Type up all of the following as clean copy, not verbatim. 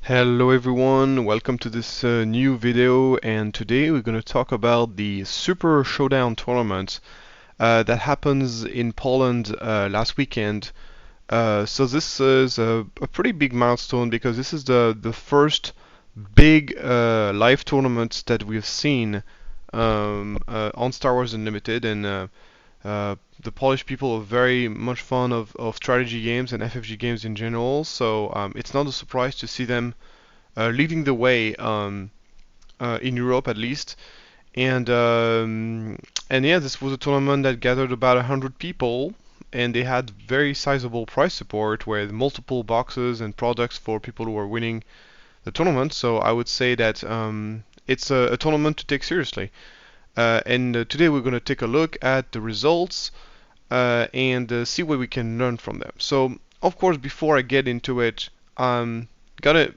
Hello everyone, welcome to this new video, and today we're going to talk about the Super Showdown tournament that happens in Poland last weekend. So this is a pretty big milestone because this is the first big live tournament that we've seen on Star Wars Unlimited, and the Polish people are very much fond of strategy games and FFG games in general, so it's not a surprise to see them leading the way in Europe at least. And yeah, this was a tournament that gathered about 100 people, and they had very sizable prize support with multiple boxes and products for people who are winning the tournament. So I would say that it's a tournament to take seriously. And today we're going to take a look at the results and see what we can learn from them. So of course, before I get into it, gotta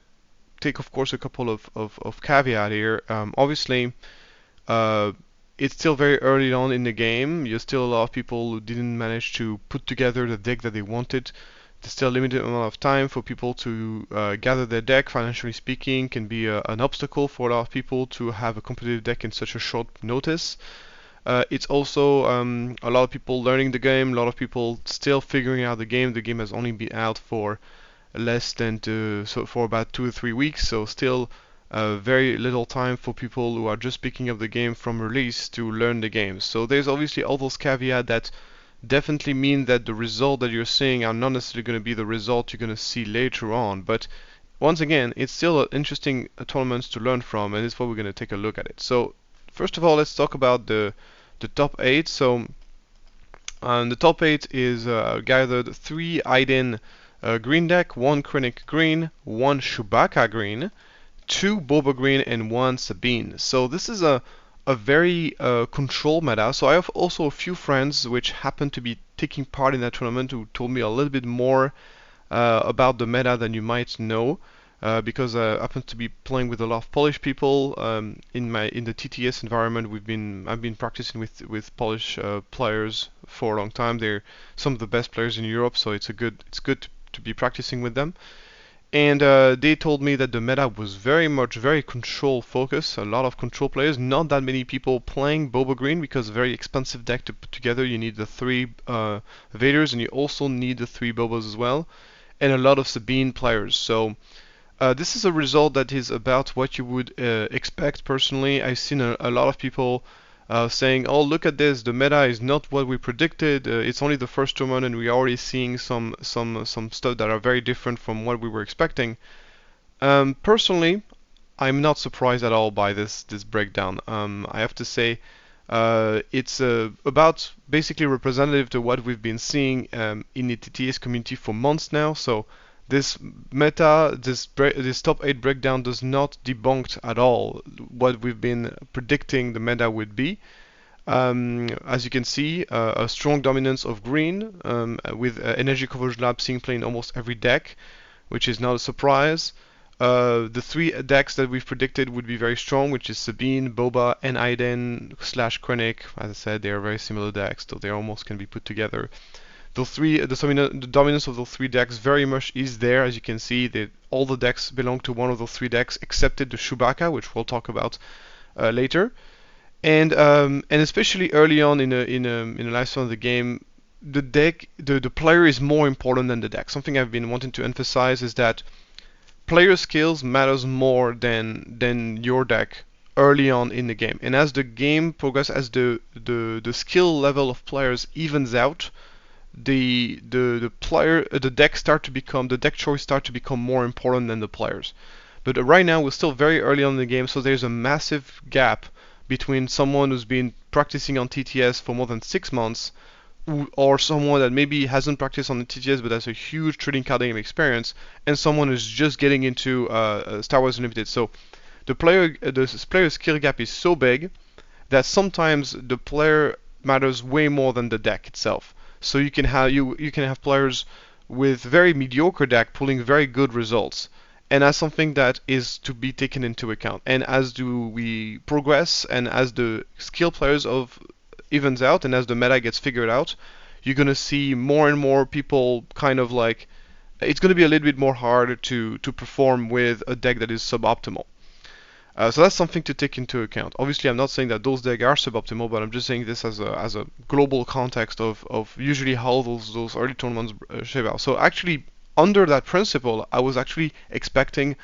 take, of course, a couple of caveat here. Obviously, uh, it's still very early on in the game. There's still a lot of people who didn't manage to put together the deck that they wanted. There's still a limited amount of time for people to gather their deck. Financially speaking, can be an obstacle for a lot of people to have a competitive deck in such a short notice. It's also a lot of people learning the game, a lot of people still figuring out the game. The game has only been out for less than so for about 2 or 3 weeks, so still very little time for people who are just picking up the game from release to learn the game. So there's obviously all those caveats that definitely mean that the result that you're seeing are not necessarily going to be the result you're going to see later on. But once again, it's still an interesting tournament to learn from, and it's what we're going to take a look at it. So first of all, let's talk about the top 8. So the top 8 is gathered 3 Aiden green deck, 1 Krennic green, 1 Chewbacca green, 2 Boba green, and 1 Sabine. So this is a very controlled meta. So I have also a few friends which happen to be taking part in that tournament who told me a little bit more about the meta than you might know. Because I happen to be playing with a lot of Polish people in the TTS environment. I've been practicing with Polish players for a long time. They're some of the best players in Europe, so it's good to be practicing with them. And they told me that the meta was very control focused. A lot of control players, not that many people playing Boba Green because very expensive deck to put together. You need the 3 Vaders, and you also need the 3 Bobas as well, and a lot of Sabine players. So this is a result that is about what you would expect. Personally, I've seen a lot of people saying, "Oh, look at this! The meta is not what we predicted. It's only the first tournament, and we're already seeing some stuff that are very different from what we were expecting." Personally, I'm not surprised at all by this breakdown. I have to say, it's about basically representative to what we've been seeing in the TTS community for months now. So this this top 8 breakdown does not debunk at all what we've been predicting the meta would be. As you can see, a strong dominance of green, with Energy Coverage Lab seeing play in almost every deck, which is not a surprise. The 3 decks that we've predicted would be very strong, which is Sabine, Boba, and Aiden / Krennic. As I said, they are very similar decks, so they almost can be put together. The dominance of those 3 decks very much is there. As you can see, all the decks belong to one of those 3 decks, excepted the Chewbacca, which we'll talk about later. And especially early on in the lifespan of the game, the player is more important than the deck. Something I've been wanting to emphasize is that player skills matters more than your deck early on in the game. And as the game progresses, as the skill level of players evens out, the deck choice start to become more important than the players. But right now we're still very early on in the game, so there's a massive gap between someone who's been practicing on TTS for more than 6 months, or someone that maybe hasn't practiced on the TTS but has a huge trading card game experience, and someone who's just getting into Star Wars Unlimited. So the player skill gap is so big that sometimes the player matters way more than the deck itself. So you can have players with very mediocre deck pulling very good results, and that's something that is to be taken into account. And as do we progress, and as the skill players of evens out, and as the meta gets figured out, you're gonna see more and more people kind of like it's going to be a little bit more harder to perform with a deck that is suboptimal. So that's something to take into account. Obviously, I'm not saying that those decks are suboptimal, but I'm just saying this as a global context of usually how those early tournaments shape out. So actually, under that principle, I was actually expecting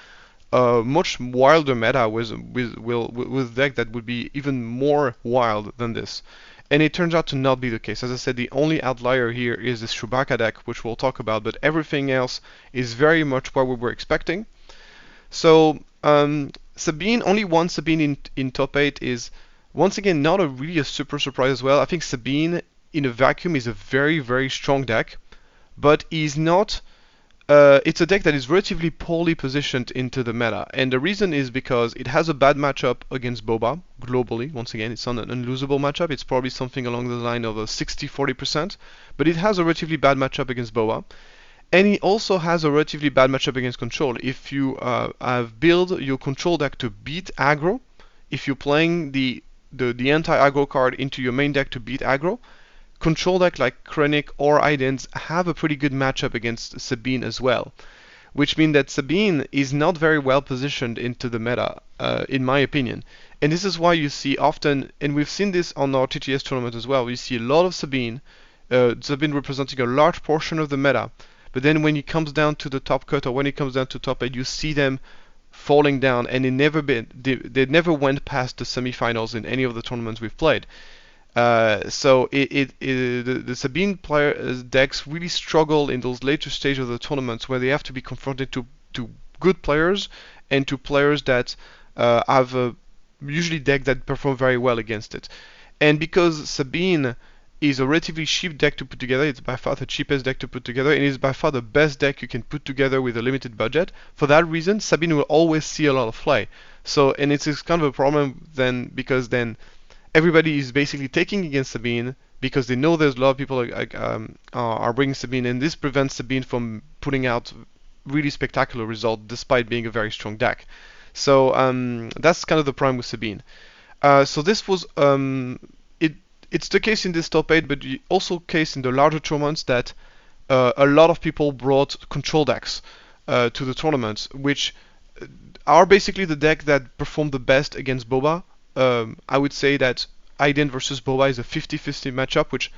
a much wilder meta with deck that would be even more wild than this. And it turns out to not be the case. As I said, the only outlier here is this Chewbacca deck, which we'll talk about, but everything else is very much what we were expecting. So Sabine, only one Sabine in top 8 is once again not really a super surprise as well. I think Sabine in a vacuum is a very strong deck, but is not. It's a deck that is relatively poorly positioned into the meta, and the reason is because it has a bad matchup against Boba globally. Once again, it's not an unlosable matchup. It's probably something along the line of a 60-40%, but it has a relatively bad matchup against Boba. And he also has a relatively bad matchup against control. If you have built your control deck to beat aggro, if you're playing the anti-aggro card into your main deck to beat aggro, control deck like Krennic or Idens have a pretty good matchup against Sabine as well. Which means that Sabine is not very well positioned into the meta, in my opinion. And this is why you see often, and we've seen this on our TTS tournament as well, we see a lot of Sabine, Sabine representing a large portion of the meta. But then when it comes down to the top cut or when it comes down to top 8, you see them falling down, and they never went past the semifinals in any of the tournaments we've played. So the Sabine player decks really struggle in those later stages of the tournaments where they have to be confronted to good players and to players that have usually deck that perform very well against it. And because Sabine is a relatively cheap deck to put together. It's by far the cheapest deck to put together, and it's by far the best deck you can put together with a limited budget. For that reason, Sabine will always see a lot of play. So, and it's kind of a problem then, because then everybody is basically taking against Sabine because they know there's a lot of people are bringing Sabine, and this prevents Sabine from putting out really spectacular results despite being a very strong deck. So that's kind of the problem with Sabine. So this was it's the case in this top 8, but also case in the larger tournaments that a lot of people brought control decks to the tournaments, which are basically the deck that performed the best against Boba. I would say that Aiden versus Boba is a 50-50 matchup, which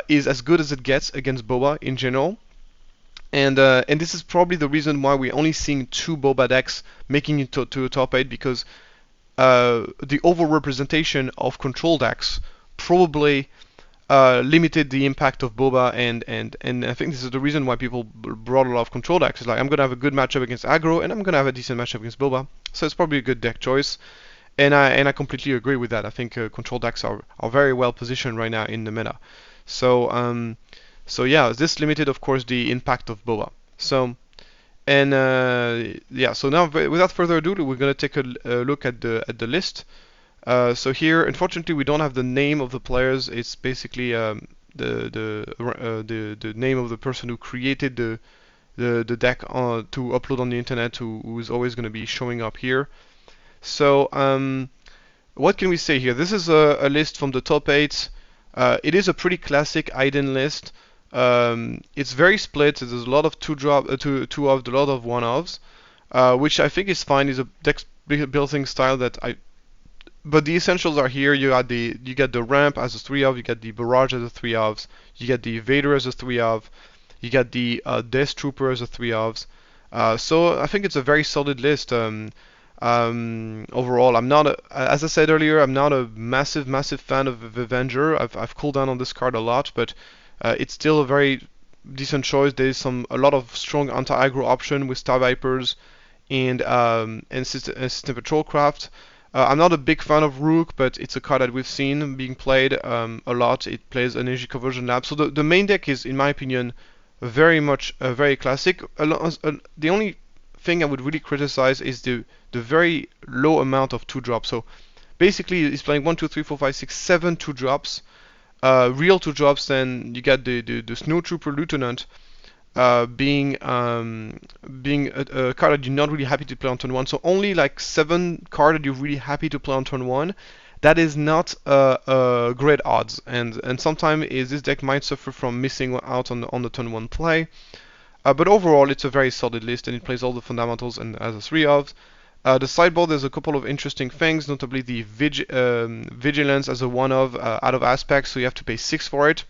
is as good as it gets against Boba in general. And this is probably the reason why we're only seeing 2 Boba decks making it to a top 8, because the overrepresentation of control decks probably limited the impact of Boba, and I think this is the reason why people brought a lot of control decks. It's like, I'm gonna have a good matchup against aggro, and I'm gonna have a decent matchup against Boba, so it's probably a good deck choice. And I completely agree with that. I think control decks are very well positioned right now in the meta. So yeah, this limited, of course, the impact of Boba. So yeah, so now without further ado, we're gonna take a look at the list. So here, unfortunately, we don't have the name of the players. It's basically the name of the person who created the deck to upload on the internet, who is always going to be showing up here. So what can we say here? This is a list from the top 8. It is a pretty classic Aiden list. It's very split. There's a lot of two ofs, a lot of one ofs, which I think is fine. Is a deck building style that but the essentials are here. You get the ramp as a 3-of, you get the barrage as a 3-of, you get the Vader as a 3-of, you get the Death Trooper as a 3-of. So I think it's a very solid list. Overall, I'm not as I said earlier, I'm not a massive fan of Avenger. I've cooled down on this card a lot, but it's still a very decent choice. There's a lot of strong anti-aggro option with Star Vipers and System Patrol Craft. I'm not a big fan of Rook, but it's a card that we've seen being played a lot. It plays Energy Conversion Lab. So the main deck is, in my opinion, very much very classic. The only thing I would really criticize is the very low amount of 2-drops. So basically, it's playing 1, 2, 3, 4, 5, 6, 7 2-drops. Real 2-drops, then you get the Snow Trooper Lieutenant, being a card that you're not really happy to play on turn 1. So only like 7 cards that you're really happy to play on turn 1. That is not great odds, and sometimes this deck might suffer from missing out on the turn 1 play. But overall, it's a very solid list, and it plays all the fundamentals and as a 3-of. The sideboard, there's a couple of interesting things, notably the Vigilance as a 1-of out of aspect, so you have to pay 6 for it.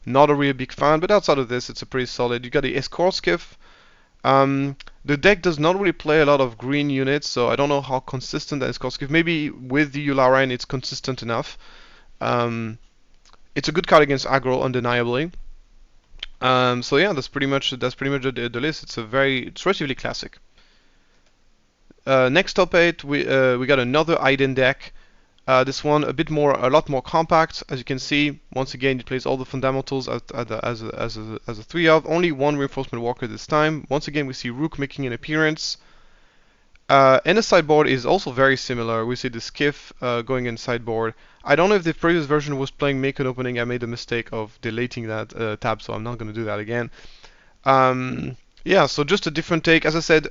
Not a really big fan, but outside of this, it's a pretty solid. You got the Escort Skiff. The deck does not really play a lot of green units, so I don't know how consistent that Escort Skiff. Maybe with the Yularen, it's consistent enough. It's a good card against aggro, undeniably. So yeah, that's pretty much the list. It's relatively classic. Next top 8, we got another Aiden deck. This one a lot more compact. As you can see, once again, it plays all the fundamentals as a 3-of. Only one reinforcement walker this time. Once again, we see Rook making an appearance. And the sideboard is also very similar. We see the Skiff going in sideboard. I don't know if the previous version was playing Make an Opening. I made the mistake of deleting that tab, so I'm not going to do that again. Yeah, so just a different take. As I said,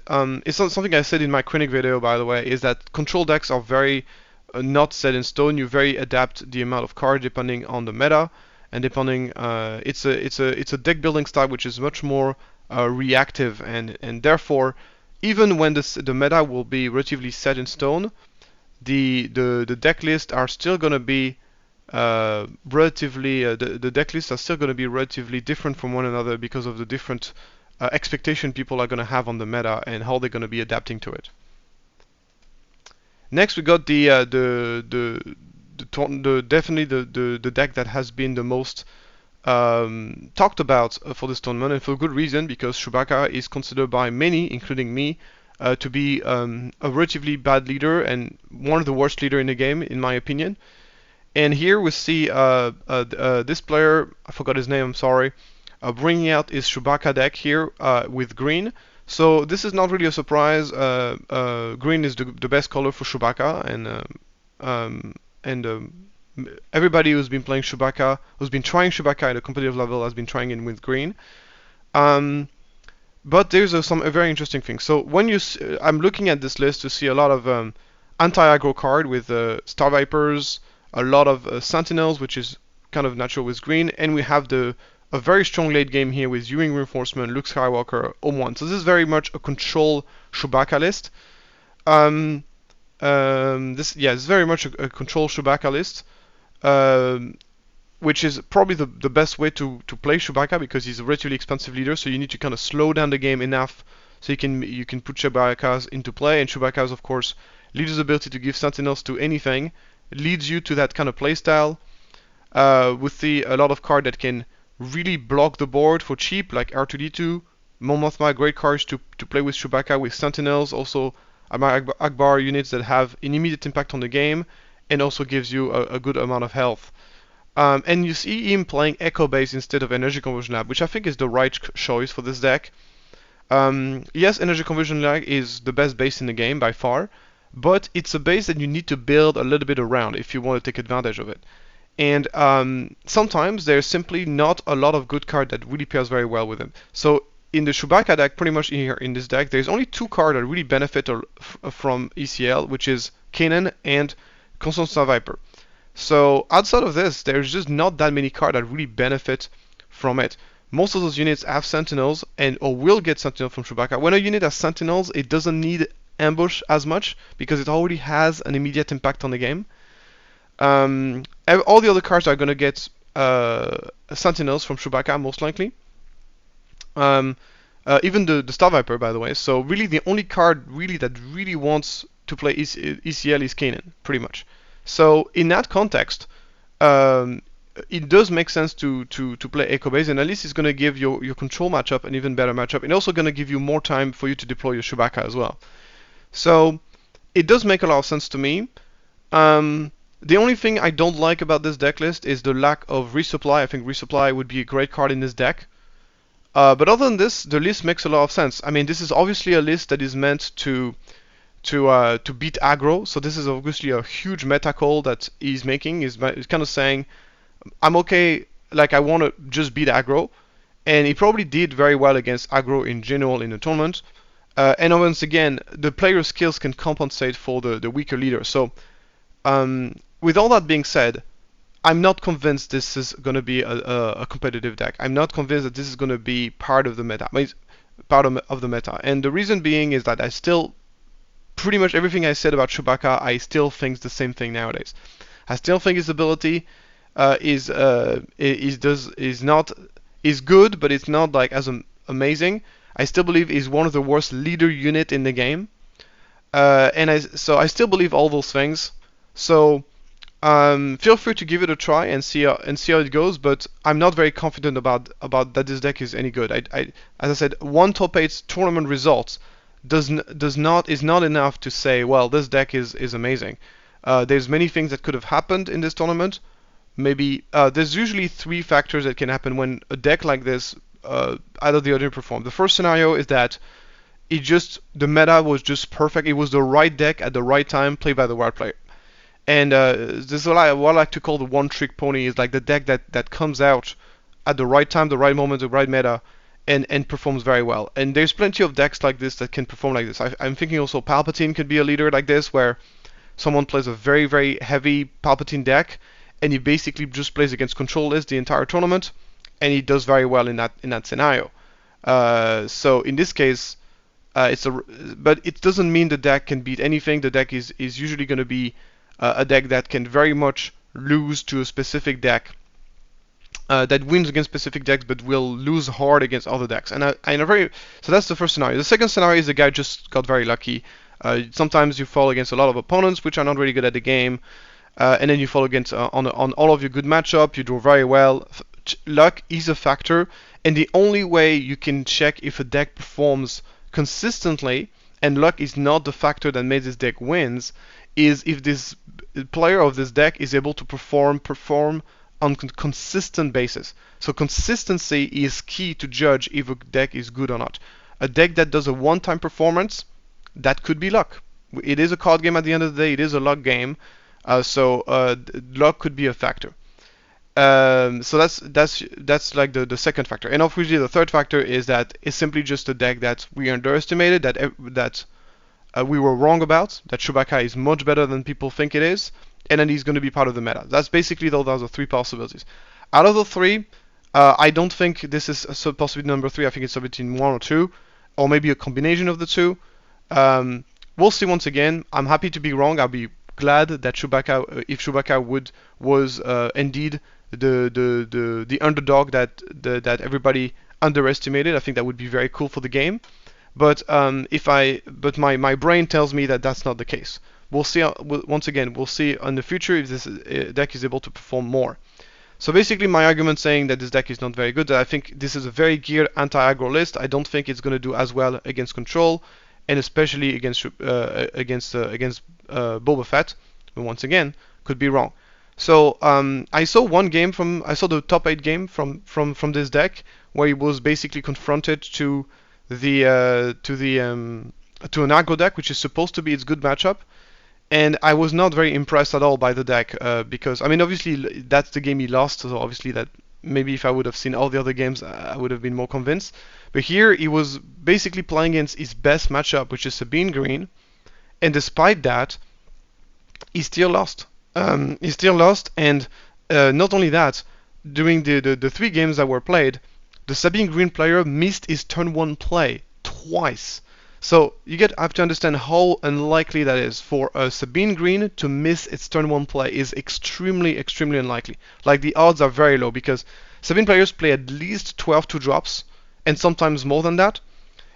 it's not something I said in my Krennic video, by the way, is that control decks are very not set in stone. You very adapt the amount of cards depending on the meta, and depending it's a deck building style which is much more reactive, and therefore even when the meta will be relatively set in stone, the deck lists are still going to be the deck lists are still going to be relatively different from one another because of the different expectation people are going to have on the meta and how they're going to be adapting to it. Next, we got definitely the deck that has been the most talked about for this tournament, and for good reason, because Chewbacca is considered by many, including me, to be a relatively bad leader and one of the worst leader in the game, in my opinion. And here we see this player, I forgot his name, I'm sorry, bringing out his Chewbacca deck here with green. So this is not really a surprise. Green is the best color for Chewbacca, and everybody who's been playing Chewbacca, who's been trying Chewbacca at a competitive level, has been trying it with green. But there's a very interesting thing. So when I'm looking at this list to see a lot of anti-aggro card with Star Vipers, a lot of Sentinels, which is kind of natural with green, and we have a very strong late game here with U-Wing Reinforcement, Luke Skywalker, Obi-Wan. So this is very much a control Chewbacca list. This is very much a control Chewbacca list, which is probably the best way to play Chewbacca, because he's a relatively expensive leader, so you need to kind of slow down the game enough so you can put Chewbacca's into play. And Chewbacca's, of course, leader's ability to give Sentinels to anything leads you to that kind of playstyle. With a lot of cards that can really block the board for cheap, like R2D2, Mon Mothma, great cards to play with Chewbacca, with Sentinels, also Amar Akbar units that have an immediate impact on the game, and also gives you a good amount of health. And you see him playing Echo Base instead of Energy Conversion Lab, which I think is the right choice for this deck. Yes, Energy Conversion Lab is the best base in the game by far, but it's a base that you need to build a little bit around if you want to take advantage of it. And sometimes there's simply not a lot of good card that really pairs very well with him. So in the Chewbacca deck, pretty much here in this deck, there's only two cards that really benefit from ECL, which is Kanan and Constant Star Viper. So outside of this, there's just not that many cards that really benefit from it. Most of those units have Sentinels or will get Sentinels from Chewbacca. When a unit has Sentinels, it doesn't need Ambush as much because it already has an immediate impact on the game. All the other cards are going to get Sentinels from Chewbacca, most likely. Even the Star Viper, by the way. So really the only card that really wants to play ECL is Kanan, pretty much. So in that context, it does make sense to play Echo Base, and at least it's going to give your control matchup an even better matchup, and also going to give you more time for you to deploy your Chewbacca as well. So it does make a lot of sense to me. The only thing I don't like about this deck list is the lack of resupply. I think resupply would be a great card in this deck. But other than this, the list makes a lot of sense. I mean, this is obviously a list that is meant to beat aggro. So this is obviously a huge meta call that he's making. He's kind of saying, I'm okay, like I want to just beat aggro. And he probably did very well against aggro in general in the tournament. And once again, the player's skills can compensate for the weaker leader. So with all that being said, I'm not convinced this is going to be a competitive deck. I'm not convinced that this is going to be part of the meta. I mean, part of the meta. And the reason being is that I still pretty much everything I said about Chewbacca, I still think the same thing nowadays. I still think his ability is not is good, but it's not like as amazing. I still believe he's one of the worst leader unit in the game, so I still believe all those things. So feel free to give it a try and see how it goes. But I'm not very confident about that this deck is any good. As I said, one top 8 tournament results is not enough to say, well, this deck is amazing. There's many things that could have happened in this tournament. Maybe there's usually 3 factors that can happen when a deck like this out of the ordinary performs. The first scenario is that the meta was just perfect. It was the right deck at the right time, played by the right player. And this is what I like to call the one-trick pony. Is like the deck that comes out at the right time, the right moment, the right meta, and performs very well. And there's plenty of decks like this that can perform like this. I'm thinking also Palpatine could be a leader like this, where someone plays a very, very heavy Palpatine deck, and he basically just plays against control list the entire tournament, and he does very well in that scenario. So in this case, but it doesn't mean the deck can beat anything. The deck is usually going to be a deck that can very much lose to a specific deck, that wins against specific decks, but will lose hard against other decks. So that's the first scenario. The second scenario is the guy just got very lucky. Sometimes you fall against a lot of opponents which are not really good at the game, and then you fall against on all of your good matchup. You do very well. Luck is a factor, and the only way you can check if a deck performs consistently, and luck is not the factor that makes this deck wins, is if this player of this deck is able to perform on consistent basis. So consistency is key to judge if a deck is good or not. A deck that does a one-time performance, that could be luck. It is a card game at the end of the day. It is a luck game, so luck could be a factor. So that's like the second factor. And obviously the third factor is that it's simply just a deck that we underestimated, that we were wrong about, that Chewbacca is much better than people think it is, and then he's going to be part of the meta. That's basically those are the 3 possibilities. Out of the 3, I don't think this is possibility number 3. I think it's between 1 or 2, or maybe a combination of the 2. We'll see once again. I'm happy to be wrong. I'll be glad that if Chewbacca was indeed the underdog that everybody underestimated. I think that would be very cool for the game. But my brain tells me that that's not the case. We'll see. Once again, we'll see in the future if this deck is able to perform more. So basically, my argument saying that this deck is not very good, that I think this is a very geared anti-aggro list. I don't think it's going to do as well against control, and especially against Boba Fett. But once again, could be wrong. So I saw the top 8 game from this deck, where he was basically confronted to an aggro deck, which is supposed to be its good matchup. And I was not very impressed at all by the deck, because, I mean, obviously that's the game he lost, so obviously that maybe if I would have seen all the other games, I would have been more convinced. But here he was basically playing against his best matchup, which is Sabine Green, and despite that, he still lost. And not only that, during the 3 games that were played, the Sabine Green player missed his turn 1 play twice. So you have to understand how unlikely that is. For a Sabine Green to miss its turn 1 play is extremely, extremely unlikely. Like, the odds are very low, because Sabine players play at least 12 2-drops, and sometimes more than that.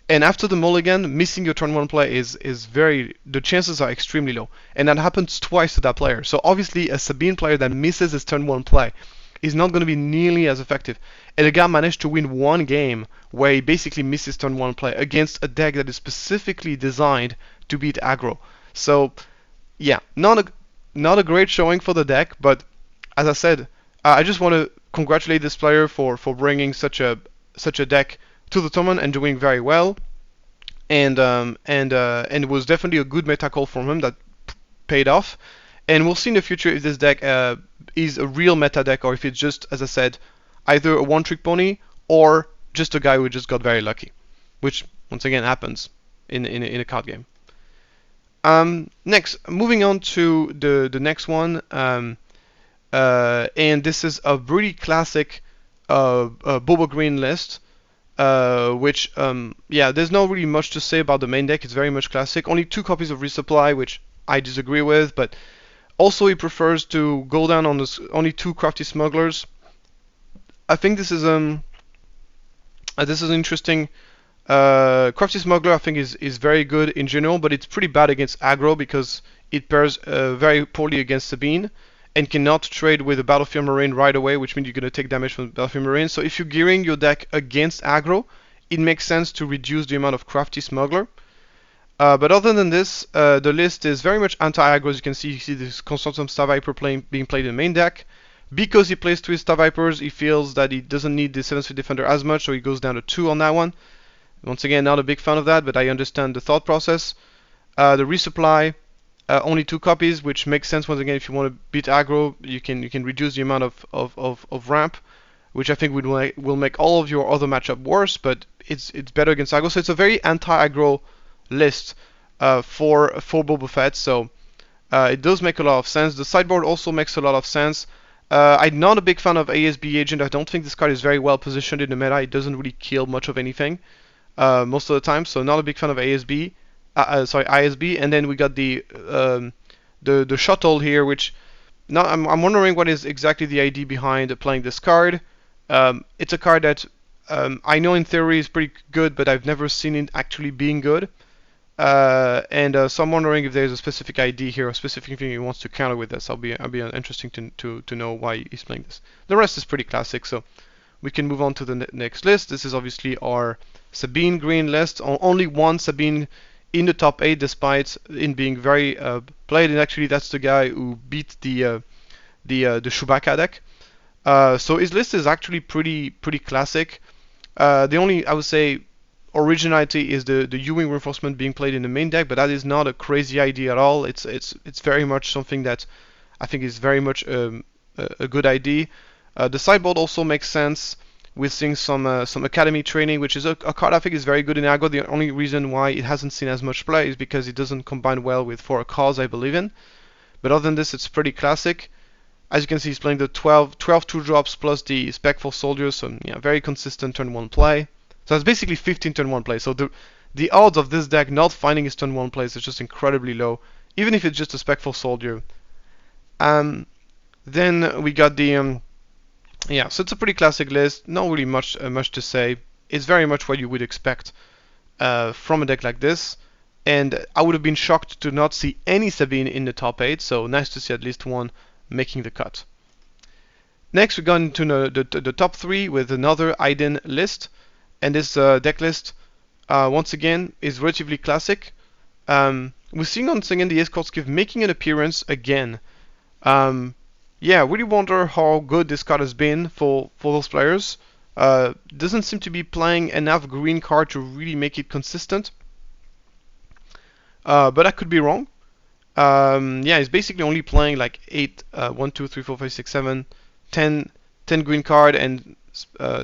And after the mulligan, missing your turn 1 play the chances are extremely low. And that happens twice to that player. So obviously a Sabine player that misses his turn 1 play is not going to be nearly as effective. And the guy managed to win one game where he basically misses turn 1 play against a deck that is specifically designed to beat aggro. So yeah, not a great showing for the deck, but as I said, I just want to congratulate this player for bringing such a deck to the tournament and doing very well. And it was definitely a good meta call from him that paid off. And we'll see in the future if this deck is a real meta deck, or if it's just, as I said, either a one-trick pony or just a guy who just got very lucky, which once again happens in a card game. Next, moving on to the next one, and this is a really classic Boba Green list. which yeah, there's not really much to say about the main deck. It's very much classic. Only 2 copies of resupply, which I disagree with, but also he prefers to go down on only 2 crafty smugglers. I think this is interesting. Crafty Smuggler, I think, is very good in general, but it's pretty bad against aggro because it pairs very poorly against Sabine and cannot trade with a Battlefield Marine right away, which means you're going to take damage from the Battlefield Marine. So if you're gearing your deck against aggro, it makes sense to reduce the amount of Crafty Smuggler. But other than this, the list is very much anti-aggro. As you see this Consortium Star Viper being played in the main deck. Because he plays 3 Star Vipers, he feels that he doesn't need the 7th Defender as much, so he goes down to 2 on that one. Once again, not a big fan of that, but I understand the thought process. The resupply, only 2 copies, which makes sense once again if you want to beat aggro. You can reduce the amount of ramp, which I think will make all of your other matchup worse, but it's better against aggro. So it's a very anti-aggro list for Boba Fett. So it does make a lot of sense. The sideboard also makes a lot of sense. I'm not a big fan of ASB Agent. I don't think this card is very well positioned in the meta. It doesn't really kill much of anything most of the time, so not a big fan of ASB. Sorry, ISB. And then we got the shuttle here, which now I'm wondering what is exactly the idea behind playing this card. It's a card that I know in theory is pretty good, but I've never seen it actually being good. So I'm wondering if there's a specific ID here, a specific thing he wants to counter with this. I'll be interesting to know why he's playing this. The rest is pretty classic, so we can move on to the next list. This is obviously our Sabine green list. Only one Sabine in the top 8, despite in being very played. And actually, that's the guy who beat the Chewbacca deck. So his list is actually pretty classic. The only, I would say, originality is the U-wing reinforcement being played in the main deck, but that is not a crazy idea at all. It's very much something that I think is very much a good idea. The sideboard also makes sense with seeing some academy training, which is a card I think is very good in aggro. The only reason why it hasn't seen as much play is because it doesn't combine well with for a cause I believe in. But other than this, it's pretty classic. As you can see, he's playing the 12 2-drops plus the Spectral Soldiers, so yeah, very consistent turn 1 play. So it's basically 15 turn 1 plays. So the odds of this deck not finding his turn 1 plays is just incredibly low, even if it's just a Spectral Soldier. Then we got the yeah, so it's a pretty classic list. Not really much to say. It's very much what you would expect from a deck like this. And I would have been shocked to not see any Sabine in the top 8. So nice to see at least one making the cut. Next, we got into the top 3 with another Aiden list. And this deck list, once again, is relatively classic. We're seeing once again the Escort Skiff making an appearance again. Yeah, really wonder how good this card has been for those players. Doesn't seem to be playing enough green card to really make it consistent. But I could be wrong. Yeah, he's basically only playing like 8, 1, 2, 3, 4, 5, 6, 7, 10 green card, and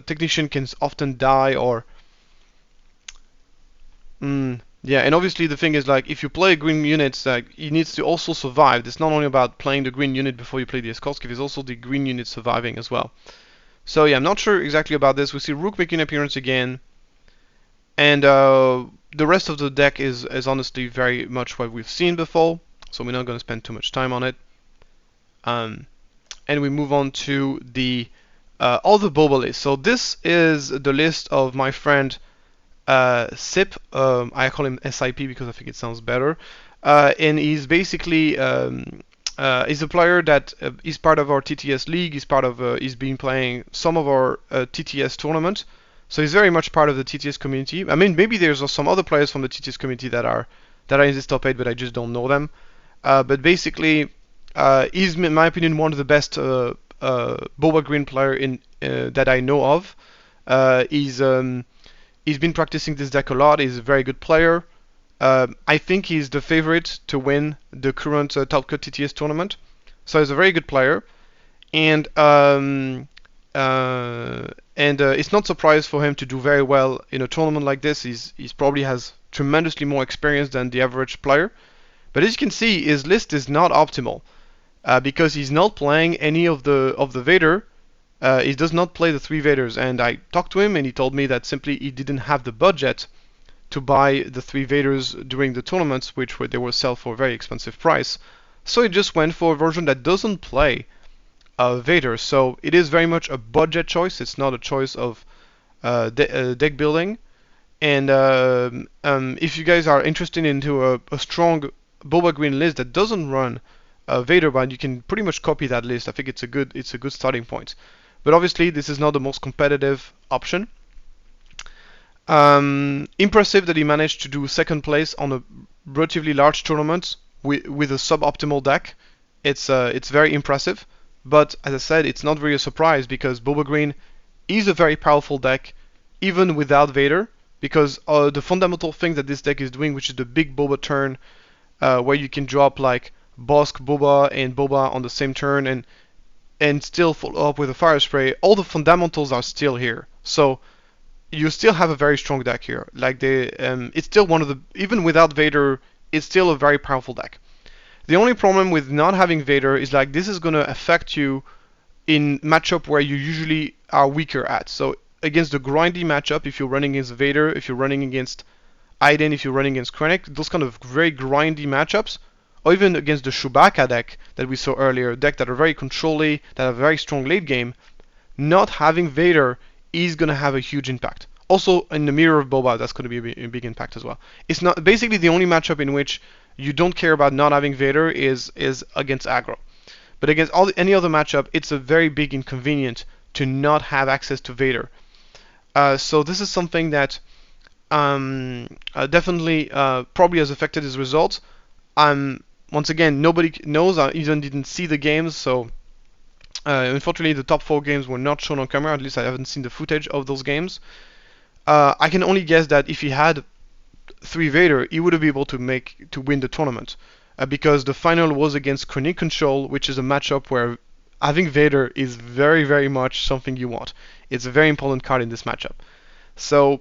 Technician can often die or... yeah, and obviously the thing is, like, if you play green units, like, it needs to also survive. It's not only about playing the green unit before you play the Escort Skiff, it's also the green unit surviving as well. So yeah, I'm not sure exactly about this. We see Rook making an appearance again. And the rest of the deck is honestly very much what we've seen before. So we're not going to spend too much time on it. And we move on to the other Boba list. So this is the list of my friend Sip. I call him SIP because I think it sounds better. And he's basically he's a player that is part of our TTS league. He's been playing some of our TTS tournament. So he's very much part of the TTS community. I mean, maybe there's some other players from the TTS community that are in this top 8, but I just don't know them. But basically, he's, in my opinion, one of the best Boba Green player that I know of. He's been practicing this deck a lot. He's a very good player. I think he's the favorite to win the current Top Cut TTS tournament. So he's a very good player, and it's not surprise for him to do very well in a tournament like this. He's probably has tremendously more experience than the average player. But as you can see, his list is not optimal because he's not playing any of the Vader, He does not play the 3 Vaders, and I talked to him and he told me that simply he didn't have the budget to buy the 3 Vaders during the tournaments, which they were sell for a very expensive price. So he just went for a version that doesn't play Vader. So it is very much a budget choice. It's not a choice of deck building. And if you guys are interested into a strong Boba Green list that doesn't run Vader bind, you can pretty much copy that list. I think it's a good starting point. But obviously, this is not the most competitive option. Impressive that he managed to do second place on a relatively large tournament with a suboptimal deck. It's very impressive. But as I said, it's not really a surprise because Boba Green is a very powerful deck, even without Vader. Because the fundamental thing that this deck is doing, which is the big Boba turn, where you can drop like Bosk, Boba, and Boba on the same turn, and still follow up with a Fire Spray, all the fundamentals are still here. So you still have a very strong deck here. Like it's still one of the, even without Vader, it's still a very powerful deck. The only problem with not having Vader is like this is gonna affect you in matchup where you usually are weaker at. So against the grindy matchup, if you're running against Vader, if you're running against Iden, if you're running against Krennic, those kind of very grindy matchups, or even against the Chewbacca deck that we saw earlier, deck that are very controlly, that have very strong late game, not having Vader is going to have a huge impact. Also, in the Mirror of Boba, that's going to be a big impact as well. It's not basically the only matchup in which you don't care about not having Vader is against aggro. But against any other matchup, it's a very big inconvenience to not have access to Vader. So this is something that definitely probably has affected his results. Once again, nobody knows. I even didn't see the games, so unfortunately the top 4 games were not shown on camera. At least I haven't seen the footage of those games. I can only guess that if he had 3 Vader, he would have been able to win the tournament. Because the final was against Krennic Control, which is a matchup where having Vader is very, very much something you want. It's a very important card in this matchup. So,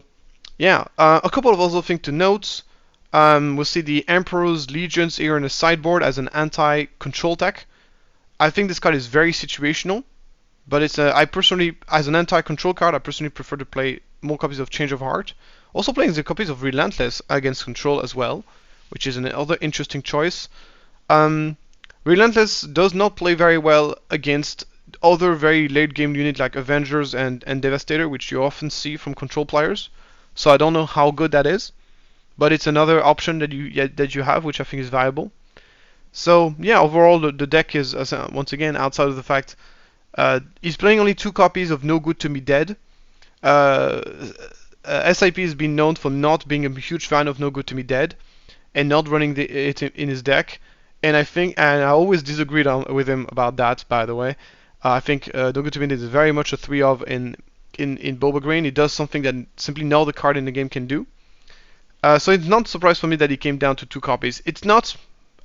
yeah, a couple of other things to note. We'll see the Emperor's Legions here in the sideboard as an anti-control tech. I think this card is very situational, but I personally, as an anti-control card, I personally prefer to play more copies of Change of Heart. Also playing the copies of Relentless against control as well, which is another interesting choice. Relentless does not play very well against other very late game units like Avengers and Devastator, which you often see from control players. So I don't know how good that is, but it's another option that you have, which I think is viable. So yeah, overall the deck is once again, outside of the fact he's playing only 2 copies of No Good to Me Dead. SIP has been known for not being a huge fan of No Good to Me Dead and not running it in his deck. And I always disagreed with him about that, by the way. I think No Good to Me Dead is very much a 3 of in Boba Green. It does something that simply no other card in the game can do. So it's not a surprise for me that he came down to 2 copies. It's not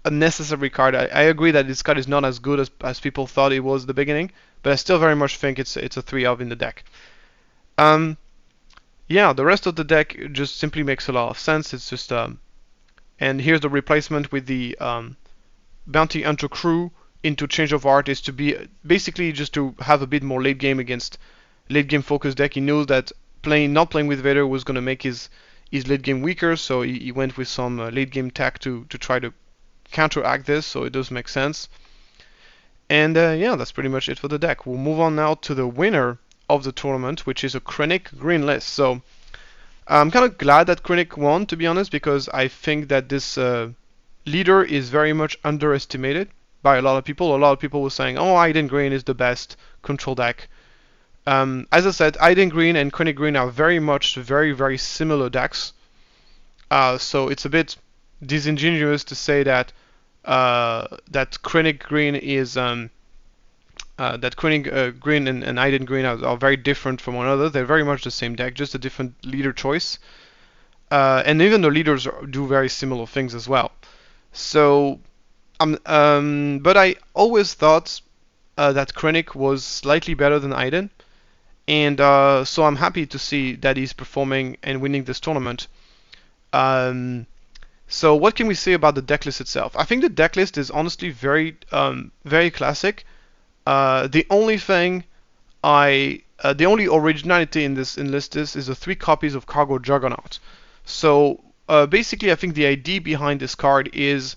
a necessary card. I agree that this card is not as good as people thought it was at the beginning, but I still very much think it's a 3 of in the deck. Yeah, the rest of the deck just simply makes a lot of sense. It's just and here's the replacement with the Bounty Hunter Crew into Change of Heart is to be basically just to have a bit more late game against late game focused deck. He knew that not playing with Vader was going to make his late game weaker, so he went with some late game tech to try to counteract this, so it does make sense. And yeah, that's pretty much it for the deck. We'll move on now to the winner of the tournament, which is a Krennic green list. So I'm kind of glad that Krennic won, to be honest, because I think that this leader is very much underestimated by a lot of people. A lot of people were saying, oh, Iden Green is the best control deck. As I said, Iden Green and Krennic Green are very much very, very similar decks. So it's a bit disingenuous to say that that Krennic Green is that Krennic Green and Iden Green are very different from one another. They're very much the same deck, just a different leader choice. And even the leaders do very similar things as well. So, but I always thought that Krennic was slightly better than Iden, and so I'm happy to see that he's performing and winning this tournament. So what can we say about the decklist itself? I think the decklist is honestly very, very classic. The only thing the only originality in this list is the 3 copies of Cargo Juggernaut. So basically, I think the idea behind this card is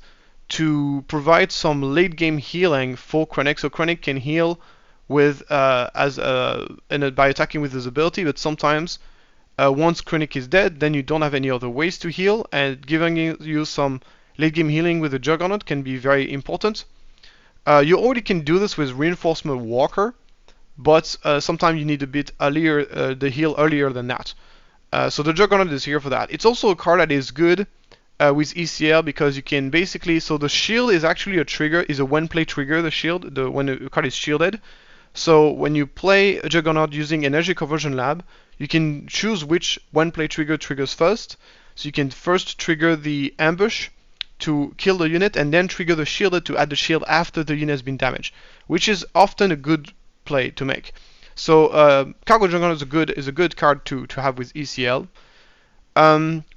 to provide some late game healing for Krennic. So Krennic can heal with by attacking with his ability, but sometimes once Krennic is dead, then you don't have any other ways to heal, and giving you some late game healing with the Juggernaut can be very important. You already can do this with Reinforcement Walker, but sometimes you need a bit earlier, the heal earlier than that. So the Juggernaut is here for that. It's also a card that is good with ECL because you can basically, so the shield is actually a trigger, is a when-play trigger, the shield, when a card is shielded. So when you play a Juggernaut using Energy Conversion Lab, you can choose which when-play trigger triggers first. So you can first trigger the ambush to kill the unit, and then trigger the shielded to add the shield after the unit has been damaged, which is often a good play to make. So Cargo Juggernaut is a good card to have with ECL.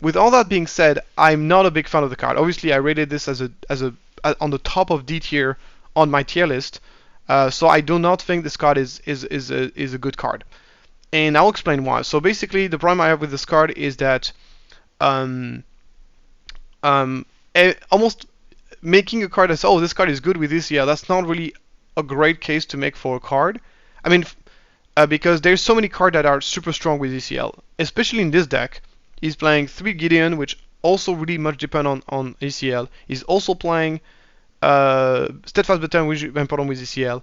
With all that being said, I'm not a big fan of the card. Obviously, I rated this as on the top of D tier on my tier list. So I do not think this card is a good card, and I'll explain why. So basically, the problem I have with this card is that almost making a card that says, oh, this card is good with ECL, that's not really a great case to make for a card. I mean, because there's so many cards that are super strong with ECL, especially in this deck. He's playing 3 Gideon, which also really much depend on ECL. He's also playing Steadfast Battalion, which is important with ECL.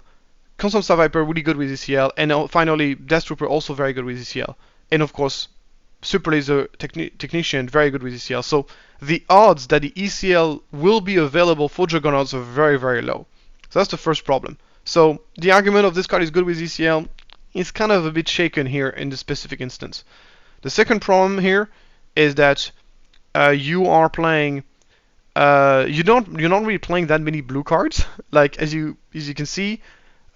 Constant Star Viper, really good with ECL. And finally, Death Trooper, also very good with ECL. And of course, Super Laser Technician, very good with ECL. So the odds that the ECL will be available for Juggernauts are very, very low. So that's the first problem. So the argument of this card is good with ECL is kind of a bit shaken here in this specific instance. The second problem here is that you are playing you're not really playing that many blue cards. Like as you can see,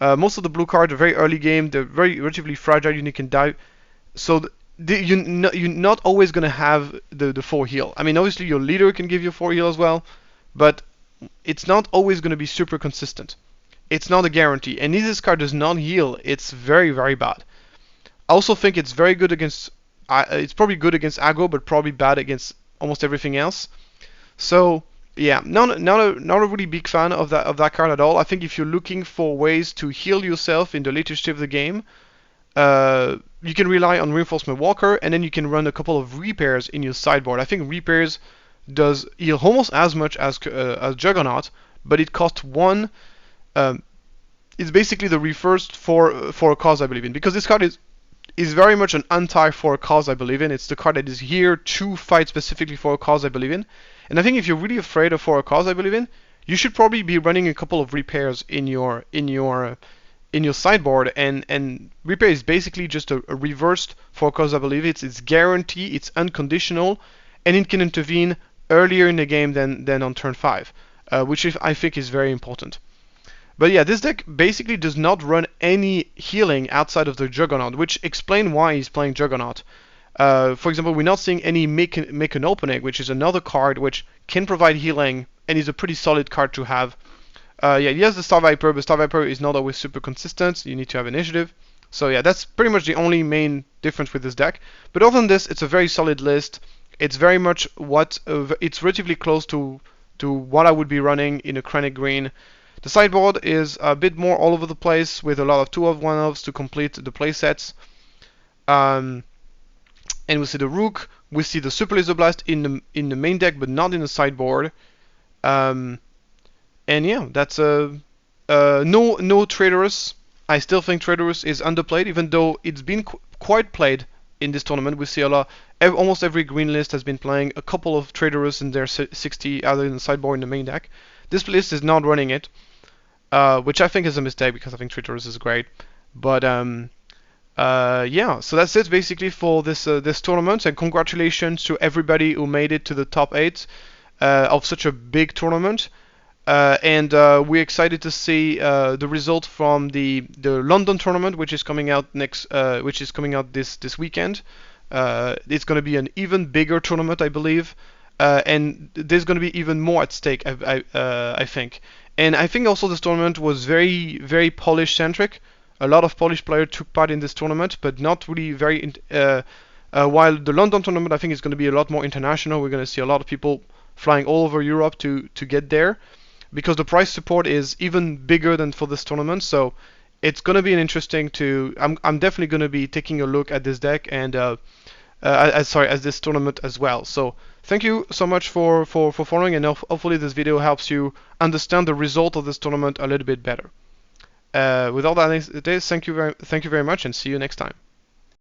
most of the blue cards are very early game. They're very relatively fragile. You can die. So you're not always gonna have the 4 heal. I mean, obviously your leader can give you 4 heal as well, but it's not always gonna be super consistent. It's not a guarantee. And if this card does not heal, it's very, very bad. I also think it's very good against. It's probably good against aggro, but probably bad against almost everything else. So yeah, not a really big fan of that card at all. I think if you're looking for ways to heal yourself in the later stage of the game, you can rely on Reinforcement Walker, and then you can run a couple of repairs in your sideboard. I think repairs does heal almost as much as Juggernaut, but it costs 1. It's basically the reverse for a cause I believe in, because this card is very much an anti for a cause I believe in. It's the card that is here to fight specifically for a cause I believe in. And I think if you're really afraid of for a cause I believe in, you should probably be running a couple of repairs in your sideboard. And repair is basically just a reversed for a cause I believe in. It's guaranteed, it's unconditional, and it can intervene earlier in the game than on turn 5, which I think is very important. But yeah, this deck basically does not run any healing outside of the Juggernaut, which explains why he's playing Juggernaut. For example, we're not seeing any make an opening, which is another card which can provide healing and is a pretty solid card to have. Yeah, he has the Star Viper, but Star Viper is not always super consistent. You need to have initiative. So yeah, that's pretty much the only main difference with this deck. But other than this, it's a very solid list. It's very much it's relatively close to what I would be running in a Krennic Green. The sideboard is a bit more all over the place with a lot of 2-of, 1-ofs to complete the playsets. And we see the Rook, we see the Super Laser Blast in the main deck, but not in the sideboard. And yeah, that's no Traitorous. I still think Traitorous is underplayed, even though it's been quite played in this tournament. We see a lot. Almost every green list has been playing a couple of Traitorous in their 60, either in the sideboard or in the main deck. This list is not running it. Which I think is a mistake because I think Traitorous is great. But yeah, so that's it basically for this tournament, and congratulations to everybody who made it to the top 8 of such a big tournament. And we're excited to see the result from the London tournament, which is coming out this weekend. It's going to be an even bigger tournament, I believe, and there's going to be even more at stake, I think. And I think also this tournament was very, very Polish centric. a lot of Polish players took part in this tournament, but not really very. While the London tournament, I think, is going to be a lot more international. We're going to see a lot of people flying all over Europe to get there, because the price support is even bigger than for this tournament. So it's going to be an interesting to. I'm definitely going to be taking a look at this deck and as this tournament as well. So thank you so much for following, and hopefully this video helps you understand the result of this tournament a little bit better. With all that, thank you very much, and see you next time.